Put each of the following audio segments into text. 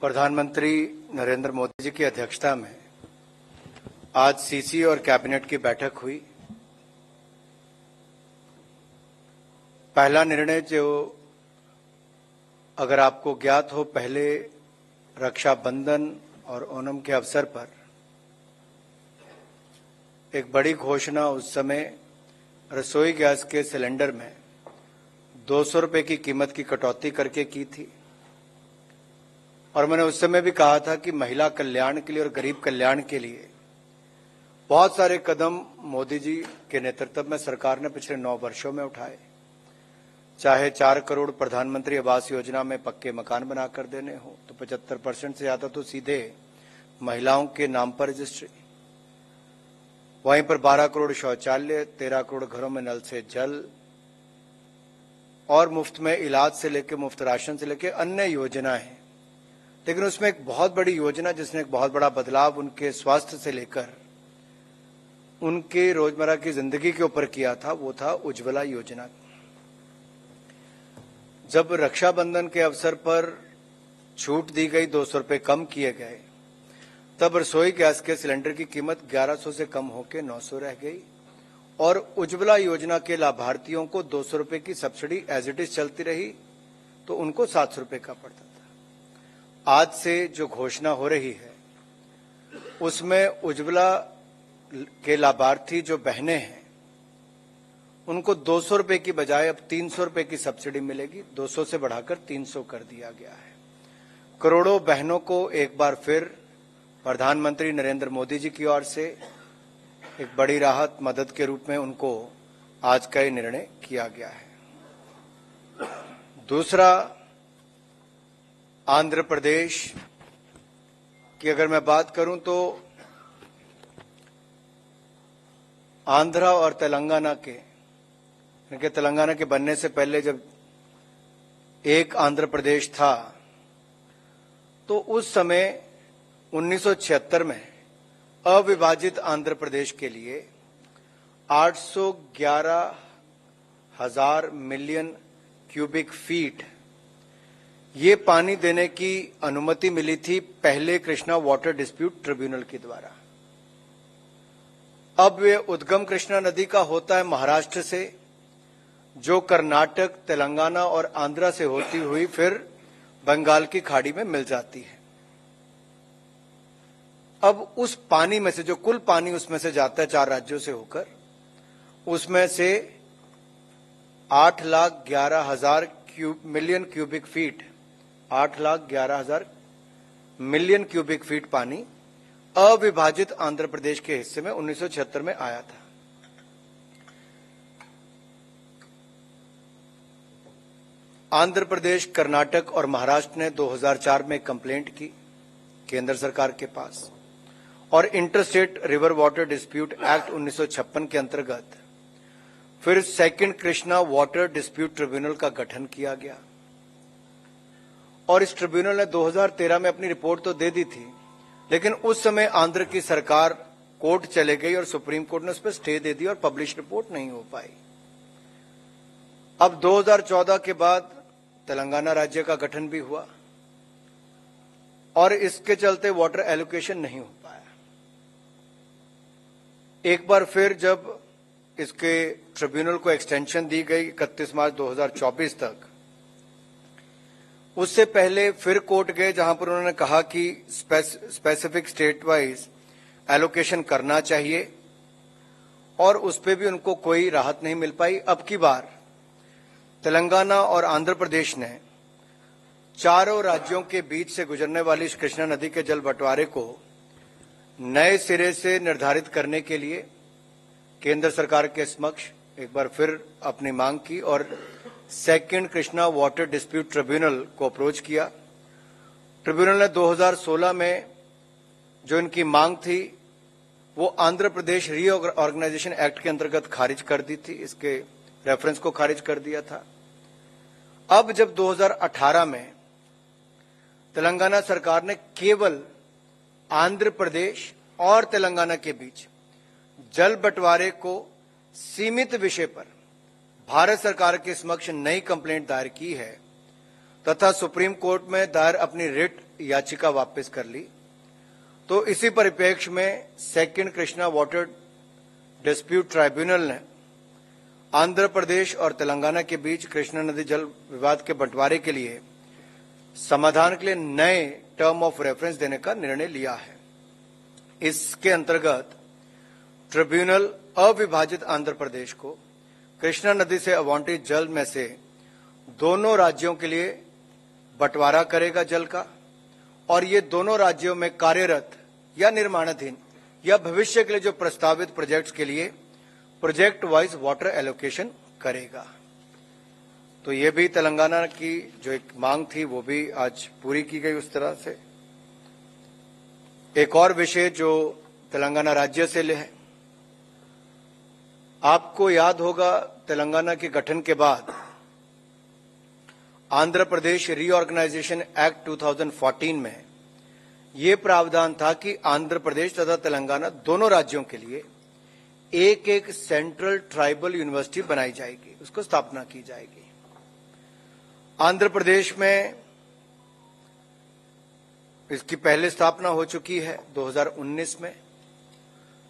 प्रधानमंत्री नरेंद्र मोदी जी की अध्यक्षता में आज सीसी और कैबिनेट की बैठक हुई। पहला निर्णय जो अगर आपको ज्ञात हो, पहले रक्षाबंधन और ओणम के अवसर पर एक बड़ी घोषणा उस समय रसोई गैस के सिलेंडर में 200 रुपए की कीमत की कटौती करके की थी। और मैंने उस समय भी कहा था कि महिला कल्याण के लिए और गरीब कल्याण के लिए बहुत सारे कदम मोदी जी के नेतृत्व में सरकार ने पिछले 9 वर्षों में उठाए। चाहे 4 करोड़ प्रधानमंत्री आवास योजना में पक्के मकान बनाकर देने हो, तो 75% से ज्यादा तो सीधे महिलाओं के नाम पर रजिस्ट्री, वहीं पर 12 करोड़ शौचालय, 13 करोड़ घरों में नल से जल, और मुफ्त में इलाज से लेकर मुफ्त राशन से लेकर अन्य योजनाएं हैं। लेकिन उसमें एक बहुत बड़ी योजना जिसने एक बहुत बड़ा बदलाव उनके स्वास्थ्य से लेकर उनके रोजमर्रा की जिंदगी के ऊपर किया था, वो था उज्ज्वला योजना। जब रक्षाबंधन के अवसर पर छूट दी गई, 200 रुपए कम किए गए, तब रसोई गैस के सिलेंडर की कीमत 1100 से कम होकर 900 रह गई और उज्ज्वला योजना के लाभार्थियों को 200 रुपए की सब्सिडी एज इट इज चलती रही, तो उनको 700 रुपए का पड़ता था। आज से जो घोषणा हो रही है उसमें उज्ज्वला के लाभार्थी जो बहनें हैं उनको 200 रुपए की बजाय अब 300 रुपए की सब्सिडी मिलेगी। 200 से बढ़ाकर 300 कर दिया गया है। करोड़ों बहनों को एक बार फिर प्रधानमंत्री नरेंद्र मोदी जी की ओर से एक बड़ी राहत मदद के रूप में उनको आज का ये निर्णय किया गया है। दूसरा, आंध्र प्रदेश की अगर मैं बात करूं तो आंध्रा और तेलंगाना के तेलंगाना के बनने से पहले जब एक आंध्र प्रदेश था, तो उस समय 1976 में अविभाजित आंध्र प्रदेश के लिए 811,000 मिलियन क्यूबिक फीट ये पानी देने की अनुमति मिली थी पहले कृष्णा वाटर डिस्प्यूट ट्रिब्यूनल के द्वारा। अब वे उद्गम कृष्णा नदी का होता है महाराष्ट्र से, जो कर्नाटक, तेलंगाना और आंध्रा से होती हुई फिर बंगाल की खाड़ी में मिल जाती है। अब उस पानी में से, जो कुल पानी उसमें से जाता है 4 राज्यों से होकर, उसमें से 8,11,000 million cubic feet 8,11,000 million cubic feet पानी अविभाजित आंध्र प्रदेश के हिस्से में 1976 में आया था। आंध्र प्रदेश, कर्नाटक और महाराष्ट्र ने 2004 में कंप्लेंट की केंद्र सरकार के पास, और interstate river water dispute act 1956 के अंतर्गत फिर second Krishna water dispute tribunal का गठन किया गया। और इस ट्रिब्यूनल ने 2013 में अपनी रिपोर्ट तो दे दी थी, लेकिन उस समय आंध्र की सरकार कोर्ट चले गई और सुप्रीम कोर्ट ने उस पर स्टे दे दी और पब्लिश रिपोर्ट नहीं हो पाई। अब 2014 के बाद तेलंगाना राज्य का गठन भी हुआ और इसके चलते वाटर एलोकेशन नहीं हो पाया। एक बार फिर जब इसके ट्रिब्यूनल को एक्सटेंशन दी गई 31 मार्च 2024 तक, उससे पहले फिर कोर्ट गए, जहां पर उन्होंने कहा कि स्पेसिफिक स्टेट वाइज एलोकेशन करना चाहिए, और उस पर भी उनको कोई राहत नहीं मिल पाई। अब की बार तेलंगाना और आंध्र प्रदेश ने चारों राज्यों के बीच से गुजरने वाली इस कृष्णा नदी के जल बंटवारे को नए सिरे से निर्धारित करने के लिए केंद्र सरकार के समक्ष एक बार फिर अपनी मांग की और second Krishna water dispute tribunal को अप्रोच किया। ट्रिब्यूनल ने 2016 में जो इनकी मांग थी वो आंध्र प्रदेश रीऑर्गेनाइजेशन एक्ट के अंतर्गत खारिज कर दी थी, इसके रेफरेंस को खारिज कर दिया था। अब जब 2018 में तेलंगाना सरकार ने केवल आंध्र प्रदेश और तेलंगाना के बीच जल बंटवारे को सीमित विषय पर भारत सरकार के समक्ष नई कंप्लेंट दायर की है, तथा सुप्रीम कोर्ट में दायर अपनी रिट याचिका वापस कर ली। तो इसी परिप्रेक्ष्य में second Krishna water dispute tribunal ने आंध्र प्रदेश और तेलंगाना के बीच कृष्णा नदी जल विवाद के बंटवारे के लिए समाधान के लिए नए टर्म ऑफ रेफरेंस देने का निर्णय लिया है। इसके अंतर्गत ट्रिब्यूनल अविभाजित आंध्र प्रदेश को कृष्णा नदी से आवंटित जल में से दोनों राज्यों के लिए बंटवारा करेगा जल का, और ये दोनों राज्यों में कार्यरत या निर्माणाधीन या भविष्य के लिए जो प्रस्तावित प्रोजेक्ट्स के लिए प्रोजेक्ट वाइज वाटर एलोकेशन करेगा। तो ये भी तेलंगाना की जो एक मांग थी वो भी आज पूरी की गई उस तरह से। एक और विषय जो तेलंगाना राज्य से ले है, आपको याद होगा तेलंगाना के गठन के बाद आंध्र प्रदेश रीऑर्गेनाइजेशन एक्ट 2014 में ये प्रावधान था कि आंध्र प्रदेश तथा तेलंगाना दोनों राज्यों के लिए एक एक सेंट्रल ट्राइबल यूनिवर्सिटी बनाई जाएगी, उसको स्थापना की जाएगी। आंध्र प्रदेश में इसकी पहले स्थापना हो चुकी है 2019 में।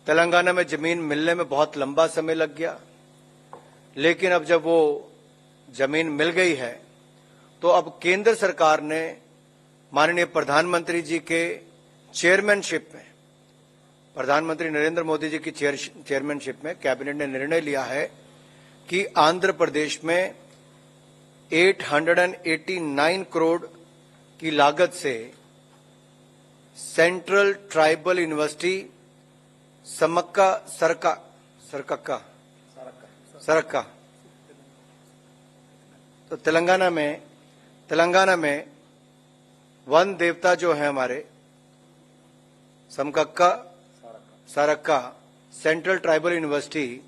तेलंगाना में जमीन मिलने में बहुत लंबा समय लग गया, लेकिन अब जब वो जमीन मिल गई है तो अब केंद्र सरकार ने माननीय प्रधानमंत्री जी के चेयरमैनशिप में, प्रधानमंत्री नरेंद्र मोदी जी की चेयरमैनशिप में कैबिनेट ने निर्णय लिया है कि आंध्र प्रदेश में 889 करोड़ की लागत से सेंट्रल ट्राइबल यूनिवर्सिटी सरक्का तो तेलंगाना में वन देवता जो है हमारे सरक्का सेंट्रल ट्राइबल यूनिवर्सिटी,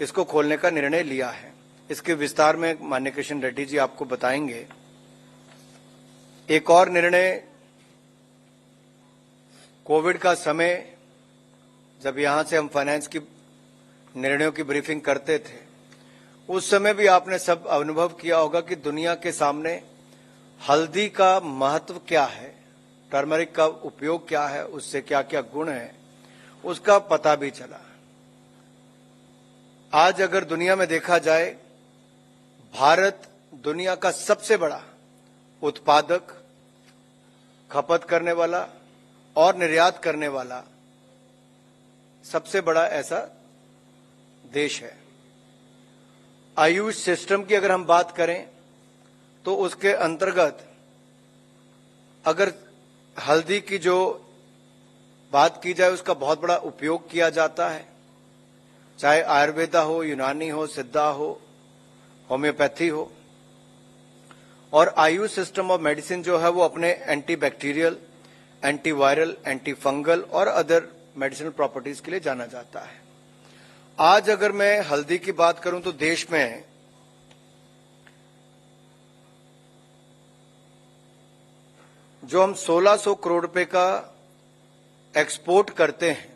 इसको खोलने का निर्णय लिया है। इसके विस्तार में माननीय किशन रेड्डी जी आपको बताएंगे। एक और निर्णय, कोविड का समय जब यहां से हम फाइनेंस की निर्णयों की ब्रीफिंग करते थे, उस समय भी आपने सब अनुभव किया होगा कि दुनिया के सामने हल्दी का महत्व क्या है, टर्मरिक का उपयोग क्या है, उससे क्या क्या गुण है, उसका पता भी चला। आज अगर दुनिया में देखा जाए, भारत दुनिया का सबसे बड़ा उत्पादक, खपत करने वाला और निर्यात करने वाला सबसे बड़ा ऐसा देश है। आयुष सिस्टम की अगर हम बात करें तो उसके अंतर्गत अगर हल्दी की जो बात की जाए, उसका बहुत बड़ा उपयोग किया जाता है, चाहे आयुर्वेदा हो, यूनानी हो, सिद्धा हो, होम्योपैथी हो। और आयुष सिस्टम ऑफ मेडिसिन जो है वो अपने एंटीबैक्टीरियल, एंटीवायरल, एंटी फंगल और अदर मेडिसिनल प्रॉपर्टीज के लिए जाना जाता है। आज अगर मैं हल्दी की बात करूं तो देश में जो हम 1600 करोड़ रुपए का एक्सपोर्ट करते हैं,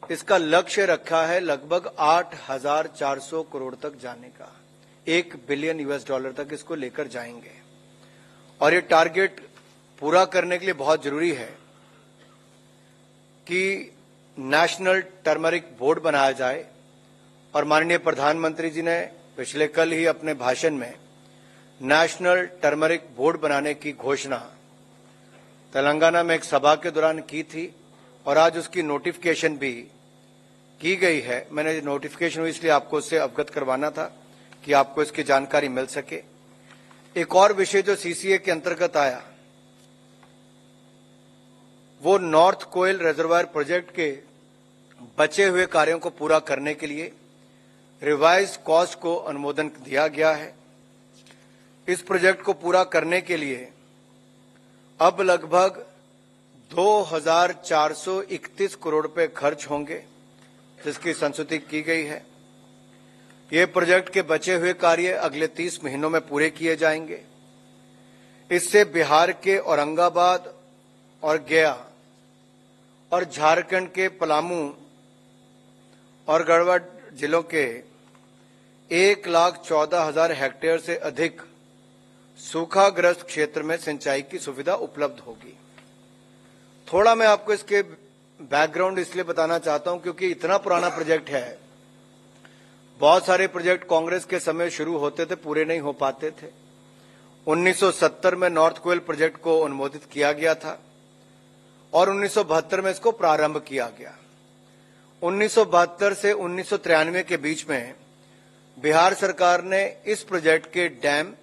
इसका लक्ष्य रखा है लगभग 8400 करोड़ तक जाने का। $1 बिलियन तक इसको लेकर जाएंगे, और ये टारगेट पूरा करने के लिए बहुत जरूरी है कि नेशनल टर्मरिक बोर्ड बनाया जाए। और माननीय प्रधानमंत्री जी ने पिछले कल ही अपने भाषण में नेशनल टर्मरिक बोर्ड बनाने की घोषणा तेलंगाना में एक सभा के दौरान की थी, और आज उसकी नोटिफिकेशन भी की गई है। मैंने नोटिफिकेशन हुई इसलिए आपको उससे अवगत करवाना था कि आपको इसकी जानकारी मिल सके। एक और विषय जो सीसीए के अंतर्गत आया वो नॉर्थ कोयल रिजर्वायर प्रोजेक्ट के बचे हुए कार्यों को पूरा करने के लिए रिवाइज कॉस्ट को अनुमोदन दिया गया है। इस प्रोजेक्ट को पूरा करने के लिए अब लगभग 2431 करोड़ रुपए खर्च होंगे, जिसकी संस्तुति की गई है। ये प्रोजेक्ट के बचे हुए कार्य अगले 30 महीनों में पूरे किए जाएंगे। इससे बिहार के औरंगाबाद और गया और झारखंड के पलामू और गढ़वा जिलों के 1,14,000 हेक्टेयर से अधिक सूखाग्रस्त क्षेत्र में सिंचाई की सुविधा उपलब्ध होगी। थोड़ा मैं आपको इसके बैकग्राउंड इसलिए बताना चाहता हूं क्योंकि इतना पुराना प्रोजेक्ट है। बहुत सारे प्रोजेक्ट कांग्रेस के समय शुरू होते थे, पूरे नहीं हो पाते थे। 1970 में नॉर्थ कोयल प्रोजेक्ट को अनुमोदित किया गया था और 1972 में इसको प्रारंभ किया गया। 1972 से 1993 के बीच में बिहार सरकार ने इस प्रोजेक्ट के डैम,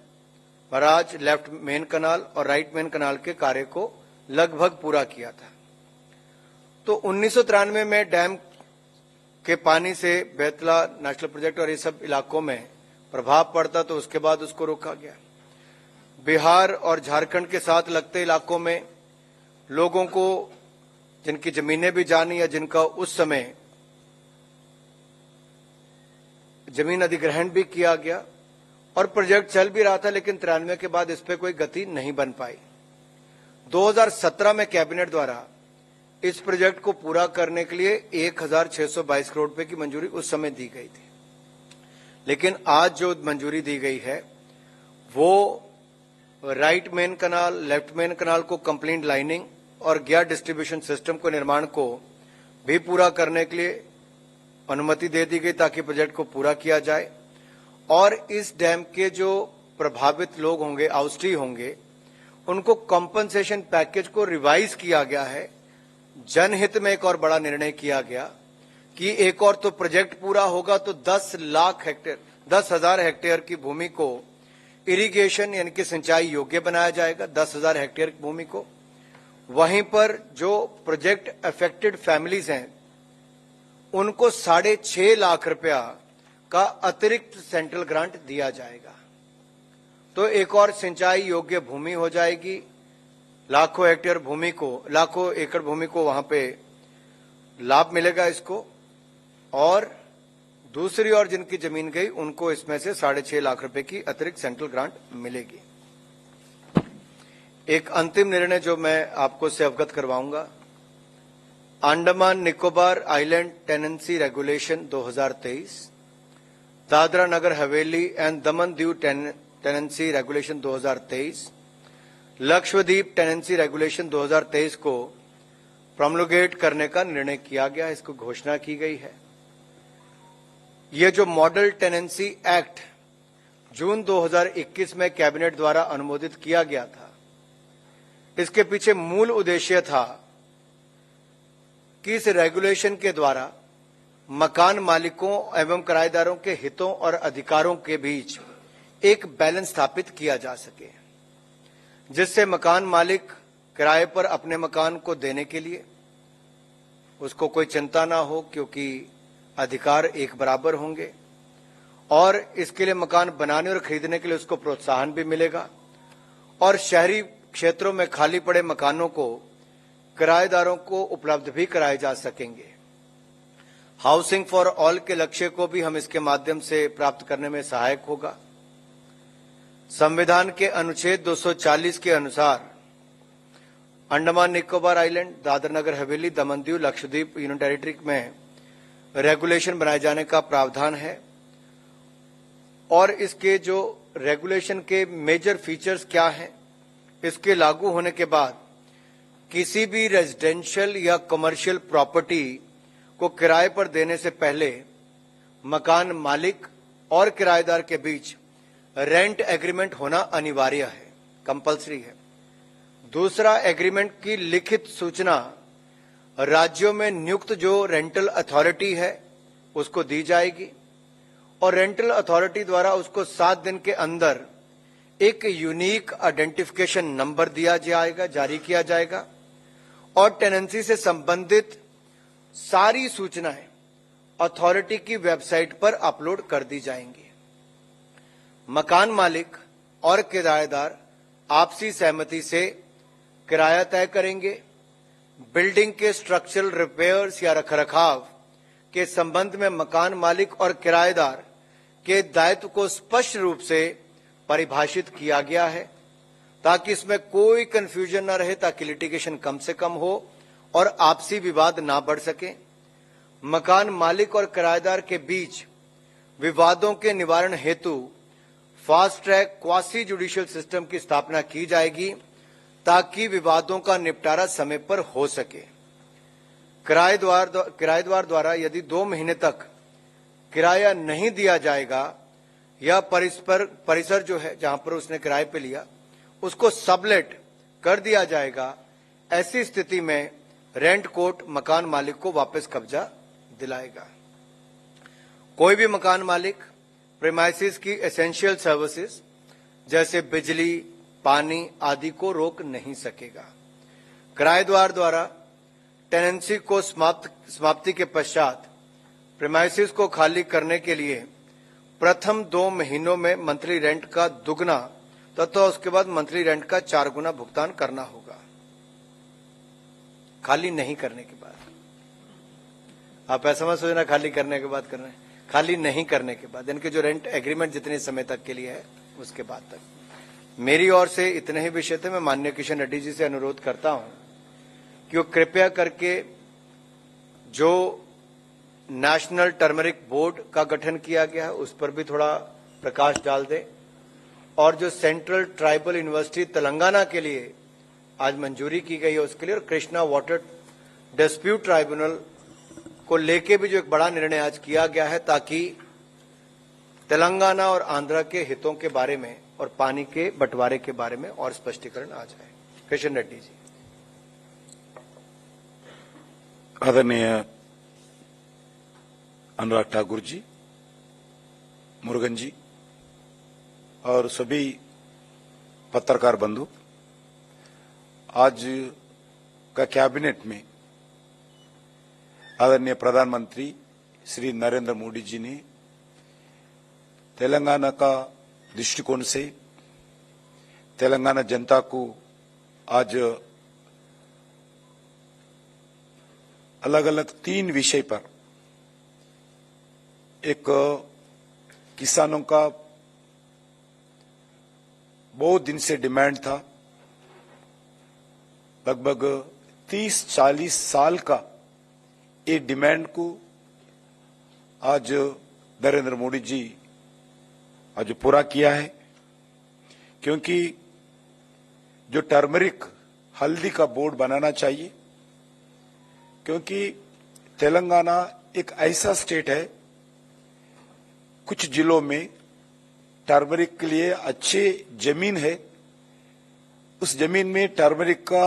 बराज, लेफ्ट मेन कनाल और राइट मेन कनाल के कार्य को लगभग पूरा किया था। तो 1993 में डैम के पानी से बेतला नेशनल प्रोजेक्ट और ये सब इलाकों में प्रभाव पड़ता, तो उसके बाद उसको रोका गया। बिहार और झारखंड के साथ लगते इलाकों में लोगों को जिनकी जमीनें भी जानी या जिनका उस समय जमीन अधिग्रहण भी किया गया और प्रोजेक्ट चल भी रहा था, लेकिन 93 के बाद इस पे कोई गति नहीं बन पाई। 2017 में कैबिनेट द्वारा इस प्रोजेक्ट को पूरा करने के लिए 1622 करोड़ रुपए की मंजूरी उस समय दी गई थी, लेकिन आज जो मंजूरी दी गई है वो राइट मेन कनाल, लेफ्ट मेन कनाल को कंप्लीट लाइनिंग और गैर डिस्ट्रीब्यूशन सिस्टम को निर्माण को भी पूरा करने के लिए अनुमति दे दी गई ताकि प्रोजेक्ट को पूरा किया जाए। और इस डैम के जो प्रभावित लोग होंगे, आउस्टी होंगे, उनको कॉम्पनसेशन पैकेज को रिवाइज किया गया है। जनहित में एक और बड़ा निर्णय किया गया कि एक और तो प्रोजेक्ट पूरा होगा तो 10,000 हेक्टेयर की भूमि को इरिगेशन यानी कि सिंचाई योग्य बनाया जाएगा, 10,000 हेक्टेयर की भूमि को। वहीं पर जो प्रोजेक्ट अफेक्टेड फैमिलीज हैं उनको 6.5 लाख रुपया का अतिरिक्त सेंट्रल ग्रांट दिया जाएगा। तो एक और सिंचाई योग्य भूमि हो जाएगी। लाखों हेक्टेयर भूमि को, लाखों एकड़ भूमि को वहां पे लाभ मिलेगा इसको। और दूसरी ओर जिनकी जमीन गई उनको इसमें से 6.5 लाख रुपए की अतिरिक्त सेंट्रल ग्रांट मिलेगी। एक अंतिम निर्णय जो मैं आपको से अवगत करवाऊंगा, Andaman Nicobar island tenancy regulation 2023, Dadra Nagar Haveli and Daman Diu tenancy regulation 2023, Lakshadweep tenancy regulation 2023 को प्रोमोलगेट करने का निर्णय किया गया है, इसको घोषणा की गई है। ये जो मॉडल टेनेंसी एक्ट जून 2021 में कैबिनेट द्वारा अनुमोदित किया गया था, इसके पीछे मूल उद्देश्य था कि इस रेगुलेशन के द्वारा मकान मालिकों एवं किराएदारों के हितों और अधिकारों के बीच एक बैलेंस स्थापित किया जा सके, जिससे मकान मालिक किराए पर अपने मकान को देने के लिए उसको कोई चिंता ना हो, क्योंकि अधिकार एक बराबर होंगे और इसके लिए मकान बनाने और खरीदने के लिए उसको प्रोत्साहन भी मिलेगा। और शहरी क्षेत्रों में खाली पड़े मकानों को किराएदारों को उपलब्ध भी कराए जा सकेंगे। हाउसिंग फॉर ऑल के लक्ष्य को भी हम इसके माध्यम से प्राप्त करने में सहायक होगा। संविधान के अनुच्छेद 240 के अनुसार अंडमान निकोबार आइलैंड, दादरा नगर हवेली, दमन दीव, लक्षद्वीप यूनियन टेरिटरी में रेगुलेशन बनाए जाने का प्रावधान है। और इसके जो रेगुलेशन के मेजर फीचर्स क्या हैं, इसके लागू होने के बाद किसी भी रेजिडेंशियल या कमर्शियल प्रॉपर्टी को किराए पर देने से पहले मकान मालिक और किराएदार के बीच रेंट एग्रीमेंट होना अनिवार्य है, कंपलसरी है। दूसरा, एग्रीमेंट की लिखित सूचना राज्यों में नियुक्त जो रेंटल अथॉरिटी है उसको दी जाएगी और रेंटल अथॉरिटी द्वारा उसको 7 दिन के अंदर एक यूनिक आइडेंटिफिकेशन नंबर दिया जाएगा, जारी किया जाएगा और टेनेंसी से संबंधित सारी सूचनाएं अथॉरिटी की वेबसाइट पर अपलोड कर दी जाएंगी। मकान मालिक और किराएदार आपसी सहमति से किराया तय करेंगे। बिल्डिंग के स्ट्रक्चरल रिपेयर्स या रखरखाव के संबंध में मकान मालिक और किराएदार के दायित्व को स्पष्ट रूप से परिभाषित किया गया है ताकि इसमें कोई कंफ्यूजन न रहे, ताकि लिटिगेशन कम से कम हो और आपसी विवाद ना बढ़ सके। मकान मालिक और किराएदार के बीच विवादों के निवारण हेतु fast track quasi judicial system की स्थापना की जाएगी ताकि विवादों का निपटारा समय पर हो सके। किराएदार द्वारा यदि 2 महीने तक किराया नहीं दिया जाएगा या परिसर जो है जहां पर उसने किराए पे लिया उसको सबलेट कर दिया जाएगा, ऐसी स्थिति में रेंट कोर्ट मकान मालिक को वापस कब्जा दिलाएगा। कोई भी मकान मालिक प्रीमाइसेस की एसेंशियल सर्विसेज जैसे बिजली, पानी आदि को रोक नहीं सकेगा। किराएदार द्वारा टेनेंसी को समाप्ति के पश्चात प्रीमाइसेस को खाली करने के लिए प्रथम 2 महीनों में मंथली रेंट का दुगना तथा उसके बाद मंथली रेंट का 4 गुना भुगतान करना होगा। खाली नहीं करने के बाद, आप ऐसा मत सोचना खाली करने के बाद कर रहे हैं, खाली नहीं करने के बाद, इनके जो रेंट एग्रीमेंट जितने समय तक के लिए है उसके बाद तक। मेरी ओर से इतने ही विषय थे। मैं माननीय किशन रेड्डी जी से अनुरोध करता हूं कि वो कृपया करके जो नेशनल टर्मरिक बोर्ड का गठन किया गया है उस पर भी थोड़ा प्रकाश डाल दे, और जो सेंट्रल ट्राइबल यूनिवर्सिटी तेलंगाना के लिए आज मंजूरी की गई है उसके लिए, और कृष्णा वाटर डिस्प्यूट ट्राइब्यूनल को लेके भी जो एक बड़ा निर्णय आज किया गया है ताकि तेलंगाना और आंध्र के हितों के बारे में और पानी के बंटवारे के बारे में और स्पष्टीकरण आ जाए। किशन रेड्डी जी। आदरणीय अनुराग ठाकुर जी, मुरुगन जी और सभी पत्रकार बंधु, आज का कैबिनेट में आदरणीय प्रधानमंत्री श्री नरेंद्र मोदी जी ने तेलंगाना का दृष्टिकोण से तेलंगाना जनता को आज अलग अलग 3 विषय पर, एक किसानों का बहुत दिन से डिमांड था, लगभग 30-40 साल का ये डिमांड को आज नरेंद्र मोदी जी आज पूरा किया है। क्योंकि जो टर्मरिक हल्दी का बोर्ड बनाना चाहिए, क्योंकि तेलंगाना एक ऐसा स्टेट है, कुछ जिलों में टर्मरिक के लिए अच्छे जमीन है, उस जमीन में टर्मरिक का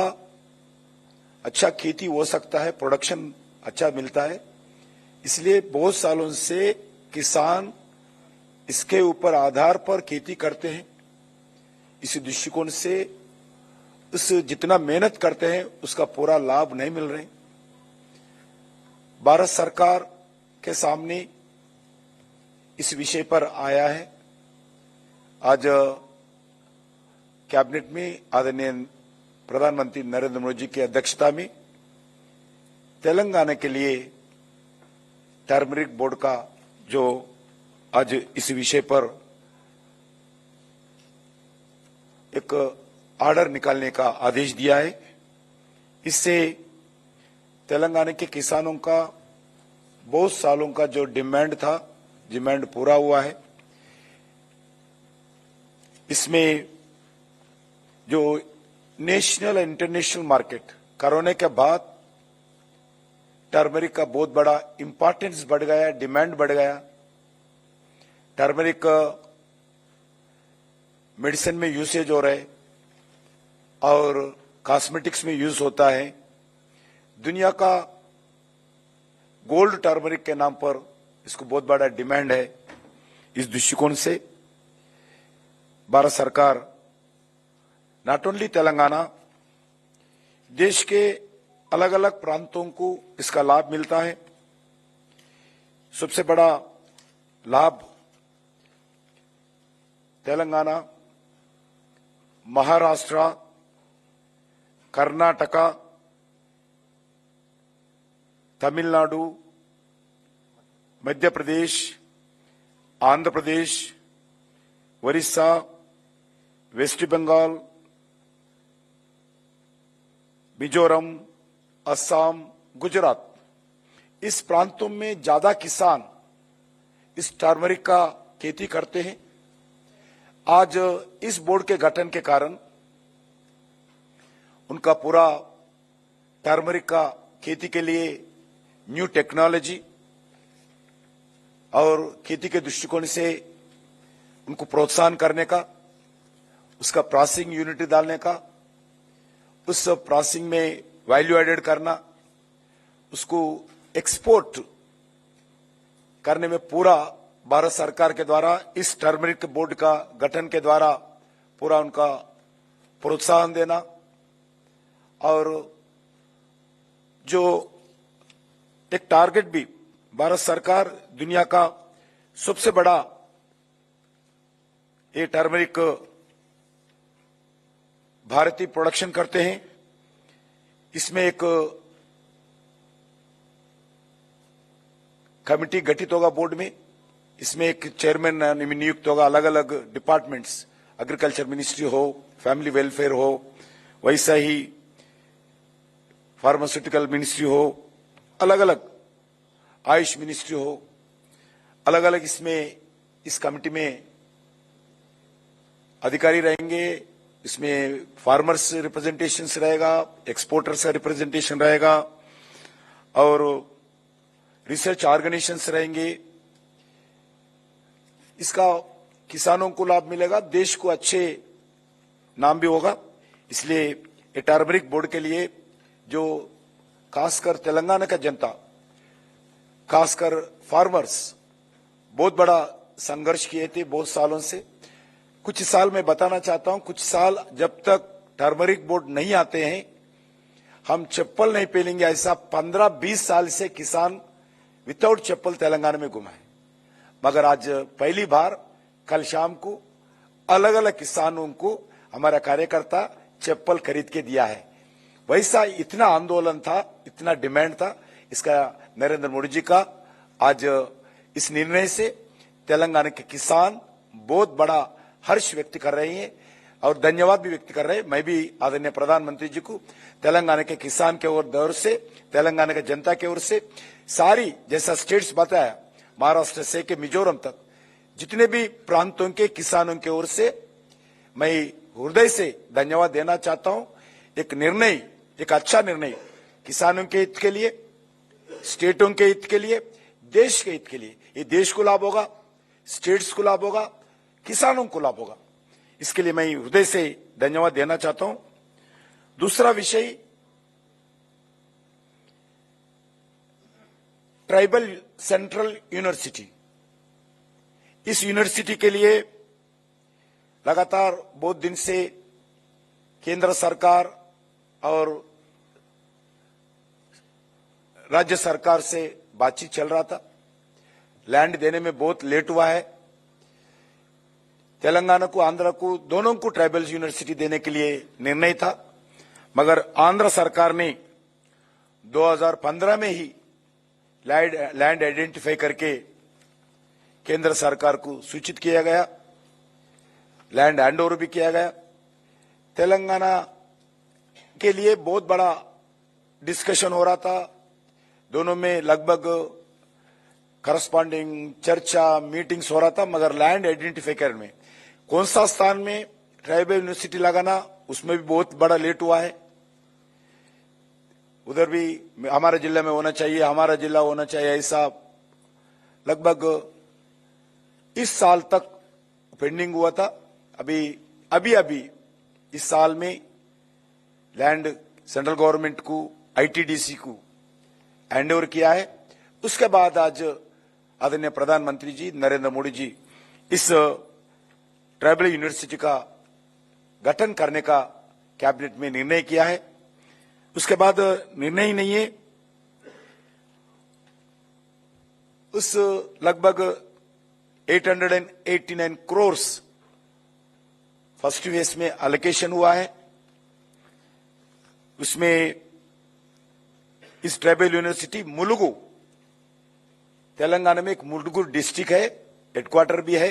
अच्छा खेती हो सकता है, प्रोडक्शन अच्छा मिलता है, इसलिए बहुत सालों से किसान इसके ऊपर आधार पर खेती करते हैं। इसी दृष्टिकोण से उस जितना मेहनत करते हैं उसका पूरा लाभ नहीं मिल रहे। भारत सरकार के सामने इस विषय पर आया है। आज कैबिनेट में आदरणीय प्रधानमंत्री नरेंद्र मोदी जी की अध्यक्षता में तेलंगाना के लिए टर्मरिक बोर्ड का जो आज इस विषय पर एक ऑर्डर निकालने का आदेश दिया है, इससे तेलंगाना के किसानों का बहुत सालों का जो डिमांड था, डिमांड पूरा हुआ है। इसमें जो नेशनल इंटरनेशनल मार्केट कोरोना के बाद टर्मरिक का बहुत बड़ा इंपॉर्टेंस बढ़ गया, डिमांड बढ़ गया। टर्मरिक मेडिसिन में यूसेज हो रहे और कॉस्मेटिक्स में यूज होता है। दुनिया का गोल्ड टर्मरिक के नाम पर इसको बहुत बड़ा डिमांड है। इस दृष्टिकोण से भारत सरकार नॉट ओनली तेलंगाना, देश के अलग अलग प्रांतों को इसका लाभ मिलता है। सबसे बड़ा लाभ तेलंगाना, महाराष्ट्र, कर्नाटका, तमिलनाडु, मध्य प्रदेश, आंध्र प्रदेश, ओडिशा, वेस्ट बंगाल, मिजोरम, असम, गुजरात, इस प्रांतों में ज्यादा किसान इस टर्मरिक का खेती करते हैं आज इस बोर्ड के गठन के कारण उनका पूरा टर्मरिक का खेती के लिए न्यू टेक्नोलॉजी और खेती के दृष्टिकोण से उनको प्रोत्साहन करने का, उसका प्रोसेसिंग यूनिट डालने का, उस प्रोसेसिंग में वैल्यू एडेड करना, उसको एक्सपोर्ट करने में पूरा भारत सरकार के द्वारा इस टर्मरिक बोर्ड का गठन के द्वारा पूरा उनका प्रोत्साहन देना और जो एक टारगेट भी भारत सरकार दुनिया का सबसे बड़ा ये टर्मरिक भारतीय प्रोडक्शन करते हैं, इसमें एक कमिटी गठित होगा बोर्ड में, इसमें एक चेयरमैन नियुक्त होगा, अलग अलग डिपार्टमेंट्स, एग्रीकल्चर मिनिस्ट्री हो, फैमिली वेलफेयर हो, वैसा ही फार्मास्यूटिकल मिनिस्ट्री हो, अलग अलग आयुष मिनिस्ट्री हो, अलग अलग इसमें इस कमिटी में अधिकारी रहेंगे। इसमें फार्मर्स रिप्रेजेंटेशंस रहेगा, एक्सपोर्टर्स का रिप्रेजेंटेशन रहेगा और रिसर्च ऑर्गेनाइजेशंस रहेंगे। इसका किसानों को लाभ मिलेगा, देश को अच्छे नाम भी होगा। इसलिए ये टर्मरिक बोर्ड के लिए जो खासकर तेलंगाना का जनता, खासकर फार्मर्स बहुत बड़ा संघर्ष किए थे बहुत सालों से। कुछ साल मैं बताना चाहता हूं, कुछ साल जब तक टर्मरिक बोर्ड नहीं आते हैं हम चप्पल नहीं पहनेंगे, ऐसा 15-20 साल से किसान विदाउट चप्पल तेलंगाना में घुमा है। मगर आज पहली बार कल शाम को अलग अलग किसानों को हमारा कार्यकर्ता चप्पल खरीद के दिया है। वैसा इतना आंदोलन था, इतना डिमांड था, इसका नरेंद्र मोदी जी का आज इस निर्णय से तेलंगाना के किसान बहुत बड़ा हर्ष व्यक्त कर रहे हैं और धन्यवाद भी व्यक्त कर रहे हैं। मैं भी आदरणीय प्रधानमंत्री जी को तेलंगाना के किसान के ओर से, तेलंगाना के जनता के ओर से, सारी जैसा स्टेट्स बताया महाराष्ट्र से के मिजोरम तक जितने भी प्रांतों के किसानों के ओर से मैं हृदय से धन्यवाद देना चाहता हूं। एक निर्णय, एक अच्छा निर्णय किसानों के हित के लिए, स्टेटों के हित के लिए, देश के हित के लिए, ये देश को लाभ होगा, स्टेट्स को लाभ होगा, किसानों को लाभ होगा। इसके लिए मैं हृदय से धन्यवाद देना चाहता हूं। दूसरा विषय ट्राइबल सेंट्रल यूनिवर्सिटी। इस यूनिवर्सिटी के लिए लगातार बहुत दिन से केंद्र सरकार और राज्य सरकार से बातचीत चल रहा था। लैंड देने में बहुत लेट हुआ है। तेलंगाना को, आंध्र को, दोनों को ट्राइबल यूनिवर्सिटी देने के लिए निर्णय था, मगर आंध्र सरकार ने 2015 में ही लैंड आइडेंटिफाई करके केंद्र सरकार को सूचित किया गया, लैंड हैंडओवर भी किया गया। तेलंगाना के लिए बहुत बड़ा डिस्कशन हो रहा था, दोनों में लगभग करस्पॉन्डिंग चर्चा, मीटिंग्स हो रहा था, मगर लैंड आइडेंटिफाई करने में कौन सा स्थान में ट्राइबल यूनिवर्सिटी लगाना, उसमें भी बहुत बड़ा लेट हुआ है। उधर भी हमारे जिले में होना चाहिए, हमारा जिला होना चाहिए, ऐसा लगभग इस साल तक पेंडिंग हुआ था। अभी इस साल में लैंड सेंट्रल गवर्नमेंट को, आईटीडीसी को हैंडओवर किया है। उसके बाद आज आदरणीय प्रधानमंत्री जी नरेंद्र मोदी जी इस ट्राइबल यूनिवर्सिटी का गठन करने का कैबिनेट में निर्णय किया है। उसके बाद निर्णय ही नहीं है, उस लगभग 889 करोड़ फर्स्ट फेज में एलोकेशन हुआ है। उसमें इस ट्राइबल यूनिवर्सिटी मुलुगु, तेलंगाना में एक मुलुगु डिस्ट्रिक्ट है, हेडक्वार्टर भी है,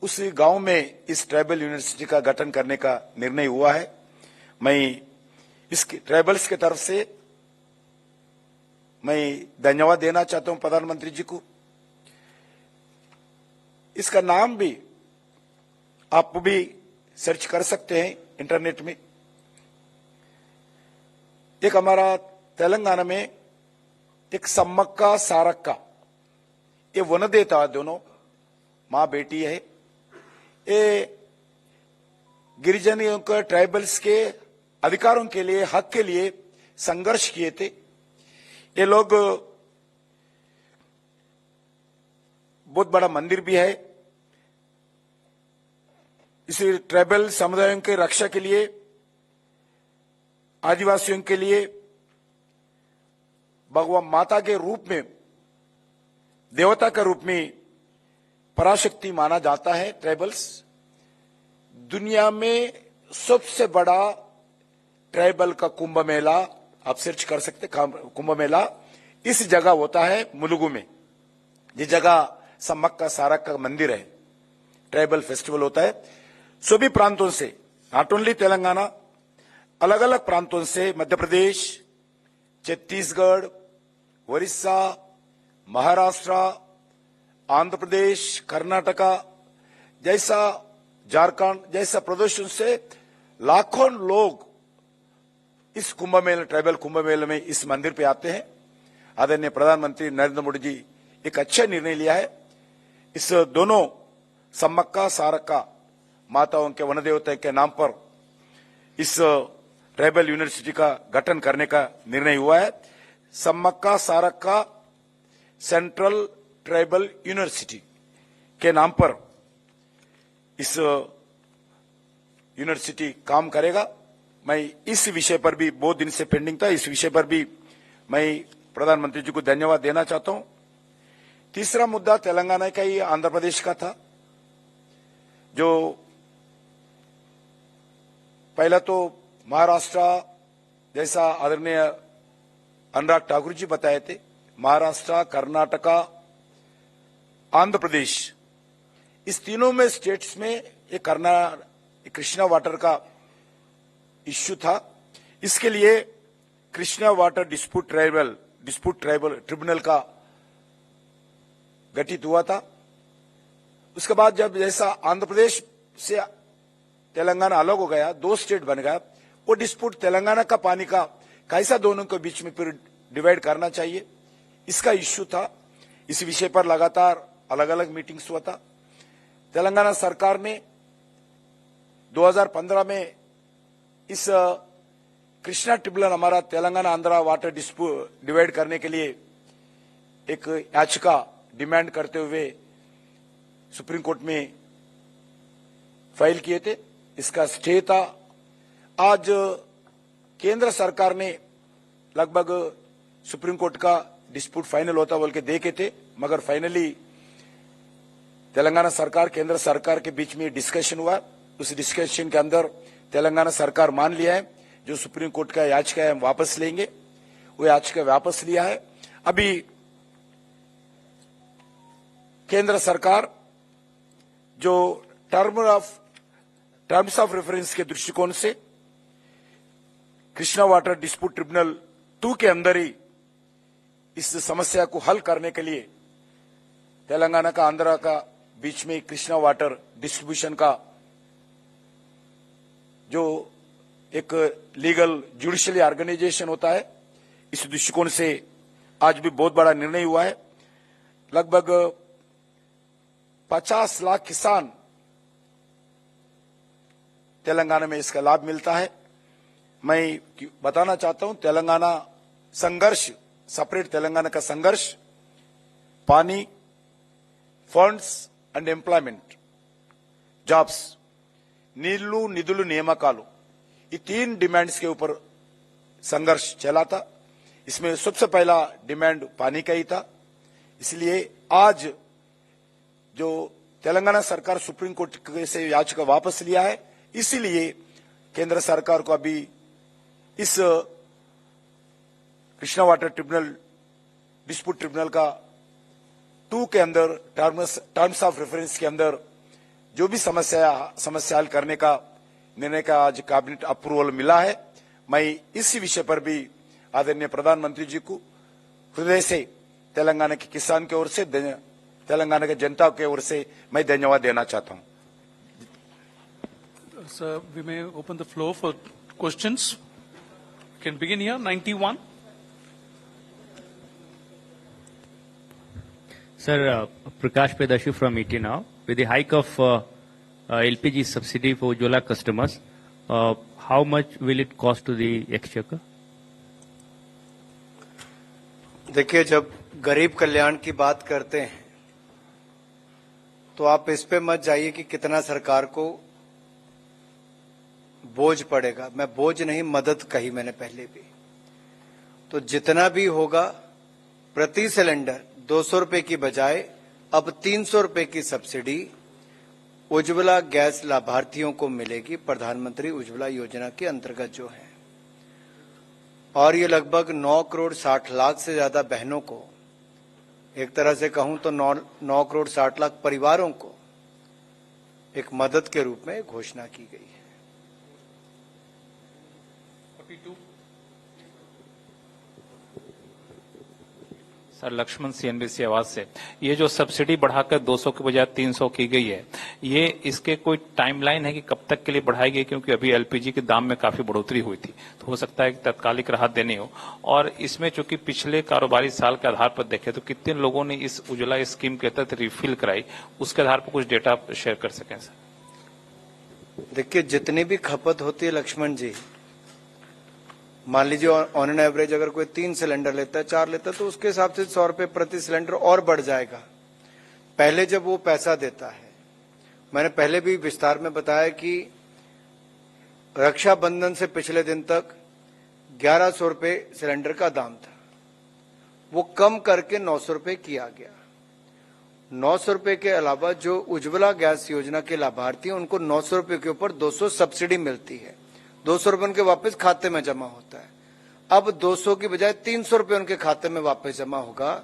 उस गांव में इस ट्राइबल यूनिवर्सिटी का गठन करने का निर्णय हुआ है। मैं इसके ट्राइबल्स के तरफ से मैं धन्यवाद देना चाहता हूं प्रधानमंत्री जी को। इसका नाम भी आप भी सर्च कर सकते हैं इंटरनेट में। एक हमारा तेलंगाना में एक सम्मक्का सारक्का, ये वन देता, दोनों मां बेटी है। ये गिरिजनों के, ट्राइबल्स के अधिकारों के लिए, हक के लिए संघर्ष किए थे। ये लोग, बहुत बड़ा मंदिर भी है। इसी ट्राइबल समुदायों के रक्षा के लिए, आदिवासियों के लिए भगवान माता के रूप में, देवता के रूप में पराशक्ति माना जाता है ट्राइबल्स। दुनिया में सबसे बड़ा ट्राइबल का कुंभ मेला आप सर्च कर सकते, कुंभ मेला इस जगह होता है मुलुगु में, जिस जगह सम्मक्का सारक्का मंदिर है। ट्राइबल फेस्टिवल होता है। सभी प्रांतों से, नॉट ओनली तेलंगाना, अलग अलग प्रांतों से, मध्य प्रदेश, छत्तीसगढ़, उड़ीसा, महाराष्ट्र, आंध्र प्रदेश, कर्नाटका जैसा, झारखंड जैसा प्रदेशों से लाखों लोग इस कुंभ मेले, ट्राइबल कुंभ मेले में इस मंदिर पे आते हैं। आदरणीय प्रधानमंत्री नरेंद्र मोदी जी एक अच्छा निर्णय लिया है। इस दोनों सम्मक्का सारक्का माताओं के, वन देवता के नाम पर इस ट्राइबल यूनिवर्सिटी का गठन करने का निर्णय हुआ है। Sammakka Sarakka central tribal university के नाम पर इस यूनिवर्सिटी काम करेगा। मैं इस विषय पर भी, बहुत दिन से पेंडिंग था, इस विषय पर भी मैं प्रधानमंत्री जी को धन्यवाद देना चाहता हूं। तीसरा मुद्दा तेलंगाना का ही, आंध्र प्रदेश का था। जो पहला तो महाराष्ट्र, जैसा आदरणीय अनुराग ठाकुर जी बताए थे, महाराष्ट्र, कर्नाटका, आंध्र प्रदेश, इस तीनों में स्टेट्स में एक कृष्णा वाटर का इश्यू था। इसके लिए Krishna water dispute tribal tribunal का गठित हुआ था। उसके बाद जब जैसा आंध्र प्रदेश से तेलंगाना अलग हो गया, दो स्टेट बन गया, वो डिस्प्यूट तेलंगाना का पानी का कैसा दोनों के बीच में फिर डिवाइड करना चाहिए, इसका इश्यू था। इस विषय पर लगातार अलग अलग मीटिंग्स हुआ था। तेलंगाना सरकार ने 2015 में इस कृष्णा ट्रिब्यूनल, हमारा Telangana Andhra water dispute divide करने के लिए एक याचिका डिमांड करते हुए सुप्रीम कोर्ट में फाइल किए थे। इसका स्टे था। आज केंद्र सरकार ने लगभग सुप्रीम कोर्ट का डिस्प्यूट फाइनल होता बोल के देखे थे, मगर फाइनली तेलंगाना सरकार, केंद्र सरकार के बीच में डिस्कशन हुआ। उस डिस्कशन के अंदर तेलंगाना सरकार मान लिया है जो सुप्रीम कोर्ट का याचिका है हम वापस लेंगे, वो याचिका वापस लिया है। अभी केंद्र सरकार जो टर्म्स ऑफ रेफरेंस के दृष्टिकोण से कृष्णा वाटर डिस्प्यूट ट्रिब्यूनल 2 के अंदर ही इस समस्या को हल करने के लिए तेलंगाना का, आंध्रा का बीच में कृष्णा वाटर डिस्ट्रीब्यूशन का जो एक लीगल जुडिशियली ऑर्गेनाइजेशन होता है, इस दृष्टिकोण से आज भी बहुत बड़ा निर्णय हुआ है। लगभग 50 लाख किसान तेलंगाना में इसका लाभ मिलता है। मैं बताना चाहता हूं, तेलंगाना संघर्ष, सेपरेट तेलंगाना का संघर्ष, पानी, फंड्स अंड एम्प्लॉयमेंट, जॉब्स, नीళ్లు निधुలు नियामकालू, ये 3 डिमांड्स के ऊपर संघर्ष चला था। इसमें सबसे पहला डिमांड पानी का ही था। इसलिए आज जो तेलंगाना सरकार सुप्रीम कोर्ट से याचिका वापस लिया है, इसीलिए केंद्र सरकार को अभी इस Krishna water tribunal, dispute tribunal का 2 के अंदर, टर्म्स ऑफ रेफरेंस के अंदर जो भी समस्या हल करने का निर्णय का आज कैबिनेट अप्रूवल मिला है। मैं इसी विषय पर भी आदरणीय प्रधानमंत्री जी को हृदय से तेलंगाना के किसान की ओर से, तेलंगाना के जनता की ओर से मैं धन्यवाद देना चाहता हूं। So we may open the floor for questions. We can begin here. 91. Sir, Prakash Pedashu from ET Now. With the hike of LPG subsidy for Ujjwala customers, how much will it cost to the exchequer? देखिए, जब गरीब कल्याण की बात करते हैं तो आप इस पे मत जाइए कि कितना सरकार को बोझ पड़ेगा। मैं बोझ नहीं, मदद कही मैंने पहले भी। तो जितना भी होगा, प्रति सिलेंडर 200 रुपए की बजाय अब 300 रुपए की सब्सिडी उज्ज्वला गैस लाभार्थियों को मिलेगी, प्रधानमंत्री उज्ज्वला योजना के अंतर्गत जो है। और ये लगभग 9 करोड़ 60 लाख से ज्यादा बहनों को, एक तरह से कहूं तो 9 करोड़ 60 लाख परिवारों को एक मदद के रूप में घोषणा की गई है। 42. सर, लक्ष्मण सीएनबीसी आवाज से। ये जो सब्सिडी बढ़ाकर 200 के बजाय 300 की गई है, ये इसके कोई टाइमलाइन है कि कब तक के लिए बढ़ाई गई? क्योंकि अभी एलपीजी के दाम में काफी बढ़ोतरी हुई थी, तो हो सकता है कि तत्कालिक राहत देनी हो। और इसमें चूंकि पिछले कारोबारी साल के आधार पर देखें तो कितने लोगों ने इस उज्ज्वला स्कीम के तहत रिफिल कराई, उसके आधार पर कुछ डेटा शेयर कर सकें सर। देखिए, जितनी भी खपत होती है लक्ष्मण जी, मान लीजिए ऑन एन एवरेज अगर कोई 3 सिलेंडर लेता है, 4 लेता है, तो उसके हिसाब से 100 रुपए प्रति सिलेंडर और बढ़ जाएगा। पहले जब वो पैसा देता है, मैंने पहले भी विस्तार में बताया कि रक्षाबंधन से पिछले दिन तक 1100 रुपए सिलेंडर का दाम था, वो कम करके 900 रुपए किया गया। 900 रुपए के अलावा जो उज्ज्वला गैस योजना के लाभार्थी हैं, उनको 900 रुपए के ऊपर 200 सब्सिडी मिलती है। 200 रुपए उनके वापस खाते में जमा होता है। अब 200 की बजाय 300 रुपए उनके खाते में वापस जमा होगा।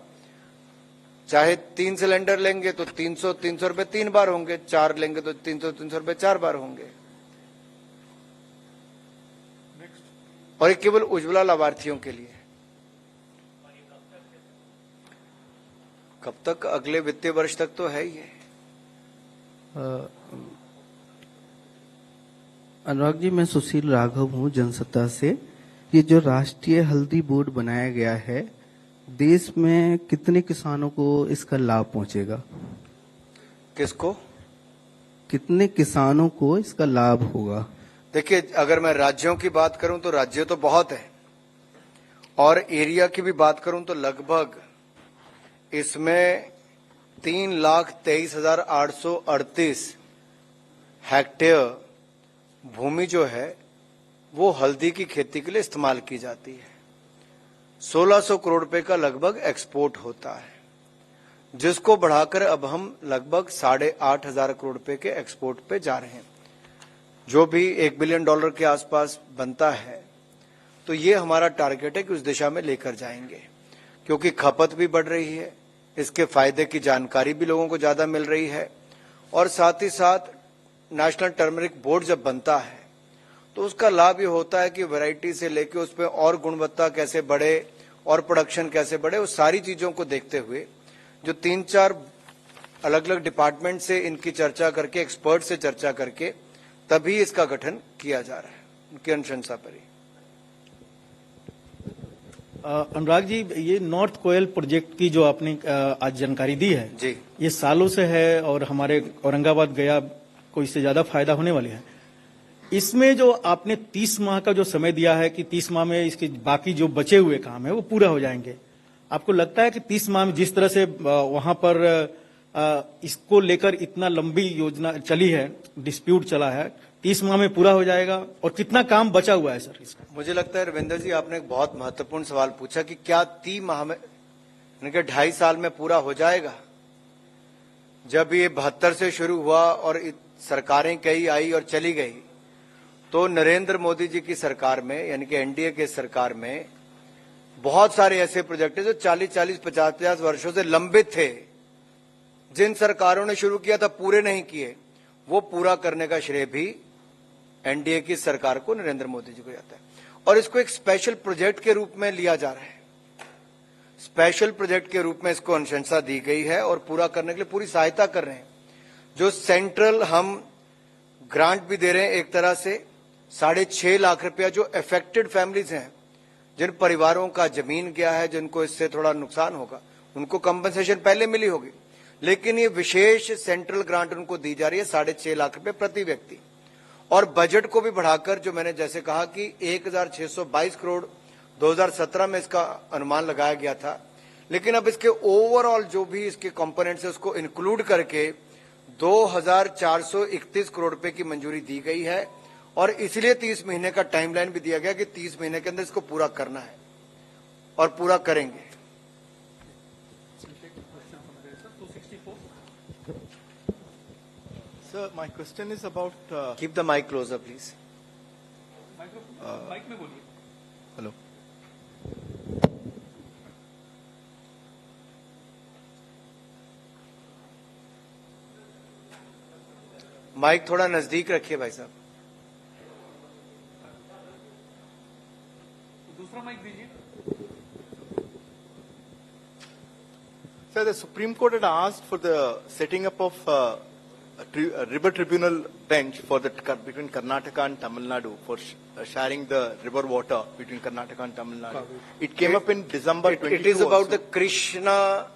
चाहे 3 सिलेंडर लेंगे तो 300 रुपए 3 बार होंगे, 4 लेंगे तो 300 रुपए 4 बार होंगे। और ये केवल उज्ज्वला लाभार्थियों के लिए। कब तक? अगले वित्तीय वर्ष तक तो है ही है। अनुराग जी, मैं सुशील राघव हूँ जनसत्ता से। ये जो राष्ट्रीय हल्दी बोर्ड बनाया गया है, देश में कितने किसानों को इसका लाभ पहुंचेगा? किसको? कितने किसानों को इसका लाभ होगा? देखिए, अगर मैं राज्यों की बात करूं तो राज्य तो बहुत है, और एरिया की भी बात करूं तो लगभग इसमें 3,23,838 हेक्टेयर भूमि जो है वो हल्दी की खेती के लिए इस्तेमाल की जाती है। 1600 करोड़ रुपए का लगभग एक्सपोर्ट होता है, जिसको बढ़ाकर अब हम लगभग 8,500 करोड़ रुपए के एक्सपोर्ट पे जा रहे हैं, जो भी $1 बिलियन के आसपास बनता है। तो ये हमारा टारगेट है कि उस दिशा में लेकर जाएंगे, क्योंकि खपत भी बढ़ रही है, इसके फायदे की जानकारी भी लोगों को ज्यादा मिल रही है, और साथ ही साथ नेशनल टर्मरिक बोर्ड जब बनता है तो उसका लाभ ये होता है कि वैरायटी से लेके उस पर और गुणवत्ता कैसे बढ़े और प्रोडक्शन कैसे बढ़े, उस सारी चीजों को देखते हुए जो 3-4 अलग अलग डिपार्टमेंट से इनकी चर्चा करके, एक्सपर्ट से चर्चा करके तभी इसका गठन किया जा रहा है, उनकी अनुशंसा पर ही। अनुराग जी, ये नॉर्थ कोयल प्रोजेक्ट की जो आपने आज जानकारी दी है जी, ये सालों से है और हमारे औरंगाबाद गया को इससे ज्यादा फायदा होने वाली है। इसमें जो आपने 30 माह का जो समय दिया है कि 30 माह में इसके बाकी जो बचे हुए काम है वो पूरा हो जाएंगे, आपको लगता है कि 30 माह में जिस तरह से वहां पर इसको लेकर इतना लंबी योजना चली है, डिस्प्यूट चला है, 30 माह में पूरा हो जाएगा? और कितना काम बचा हुआ है सर इसका? मुझे लगता है रविंदर जी, आपने एक बहुत महत्वपूर्ण सवाल पूछा कि क्या 3 माह में, यानी कि 2.5 साल में पूरा हो जाएगा। जब ये 72 से शुरू हुआ और सरकारें कई आई और चली गई, तो नरेंद्र मोदी जी की सरकार में, यानी कि एनडीए के सरकार में बहुत सारे ऐसे प्रोजेक्ट हैं जो 40-40, 50-50 वर्षों से लंबित थे। जिन सरकारों ने शुरू किया था पूरे नहीं किए, वो पूरा करने का श्रेय भी एनडीए की सरकार को, नरेंद्र मोदी जी को जाता है। और इसको एक स्पेशल प्रोजेक्ट के रूप में लिया जा रहा है, स्पेशल प्रोजेक्ट के रूप में इसको अनुशंसा दी गई है और पूरा करने के लिए पूरी सहायता कर रहे हैं। जो सेंट्रल हम ग्रांट भी दे रहे हैं एक तरह से 6.5 लाख रुपया जो अफेक्टेड फैमिलीज हैं, जिन परिवारों का जमीन गया है, जिनको इससे थोड़ा नुकसान होगा, उनको कंपनसेशन पहले मिली होगी, लेकिन ये विशेष सेंट्रल ग्रांट उनको दी जा रही है 6.5 लाख रुपए प्रति व्यक्ति। और बजट को भी बढ़ाकर, जो मैंने जैसे कहा कि 1622 करोड़ 2017 में इसका अनुमान लगाया गया था, लेकिन अब इसके ओवरऑल जो भी इसके कंपोनेंट्स है उसको इंक्लूड करके 2431 करोड़ रुपए की मंजूरी दी गई है। और इसलिए 30 महीने का टाइमलाइन भी दिया गया कि 30 महीने के अंदर इसको पूरा करना है और पूरा करेंगे। Sir, my question is about. Keep the mic closer, please. Mic में बोलिए। Hello. माइक थोड़ा नजदीक रखिए भाई साहब। दूसरा माइक दीजिए। Sir, the Supreme Court had asked for the setting up of a river tribunal bench for between Karnataka and Tamil Nadu for sharing the river water between Karnataka and Tamil Nadu. It came up in December 22. It is about also. the Krishna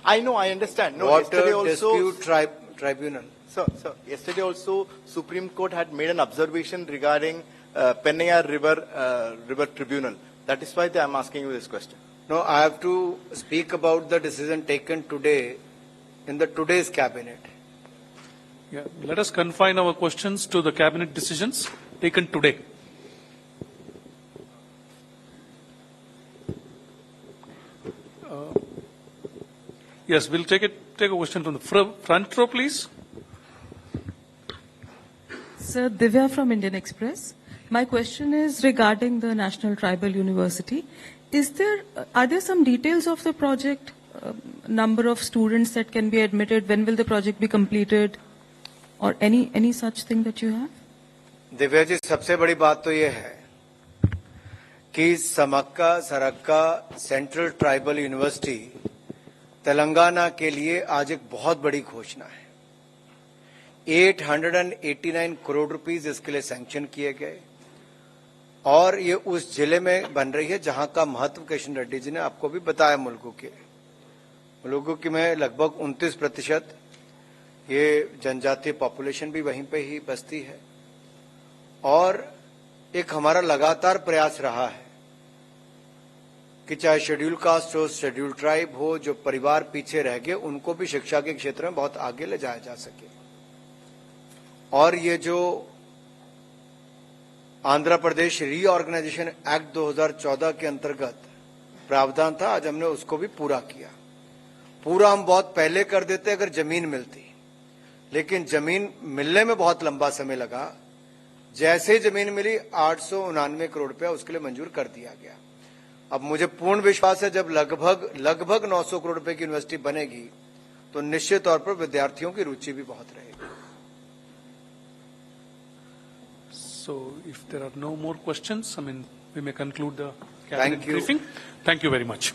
I know, I understand. No, Water yesterday also. Dispute Tribunal. Sir, yesterday also Supreme Court had made an observation regarding Pennayar River Tribunal. That is why I am asking you this question. No, I have to speak about the decision taken today in the today's cabinet. Yeah, let us confine our questions to the cabinet decisions taken today. Yes, we'll take a question from the front row, please. Sir, Divya from Indian Express. My question is regarding the National Tribal University. Are there some details of the project, number of students that can be admitted, when will the project be completed, or any such thing that you have? Divya ji, सबसे बड़ी बात तो ये है कि समक्का सरक्का central tribal university Telangana के लिए आज एक बहुत बड़ी घोषणा है। 889 करोड़ रुपीस इसके लिए सैंक्शन किए गए और ये उस जिले में बन रही है जहां का महत्व किशन रेड्डी जी ने आपको भी बताया। मुलुगु की में लगभग 29% ये जनजातीय पॉपुलेशन भी वहीं पे ही बसती है और एक हमारा लगातार प्रयास रहा है कि चाहे शेड्यूल कास्ट हो, शेड्यूल ट्राइब हो, जो परिवार पीछे रह गए उनको भी शिक्षा के क्षेत्र में बहुत आगे ले जाया जा सके। और ये जो आंध्र प्रदेश रीऑर्गेनाइजेशन एक्ट 2014 के अंतर्गत प्रावधान था, आज हमने उसको भी पूरा किया। पूरा हम बहुत पहले कर देते अगर जमीन मिलती, लेकिन जमीन मिलने में बहुत लंबा समय लगा। जैसे ही जमीन मिली 899 करोड़ रुपया उसके लिए मंजूर कर दिया गया। अब मुझे पूर्ण विश्वास है जब लगभग 900 करोड़ रुपए की यूनिवर्सिटी बनेगी तो निश्चित तौर पर विद्यार्थियों की रुचि भी बहुत रहेगी। So, if there are no more questions, we may conclude the Thank cabinet you. briefing. Thank you very much.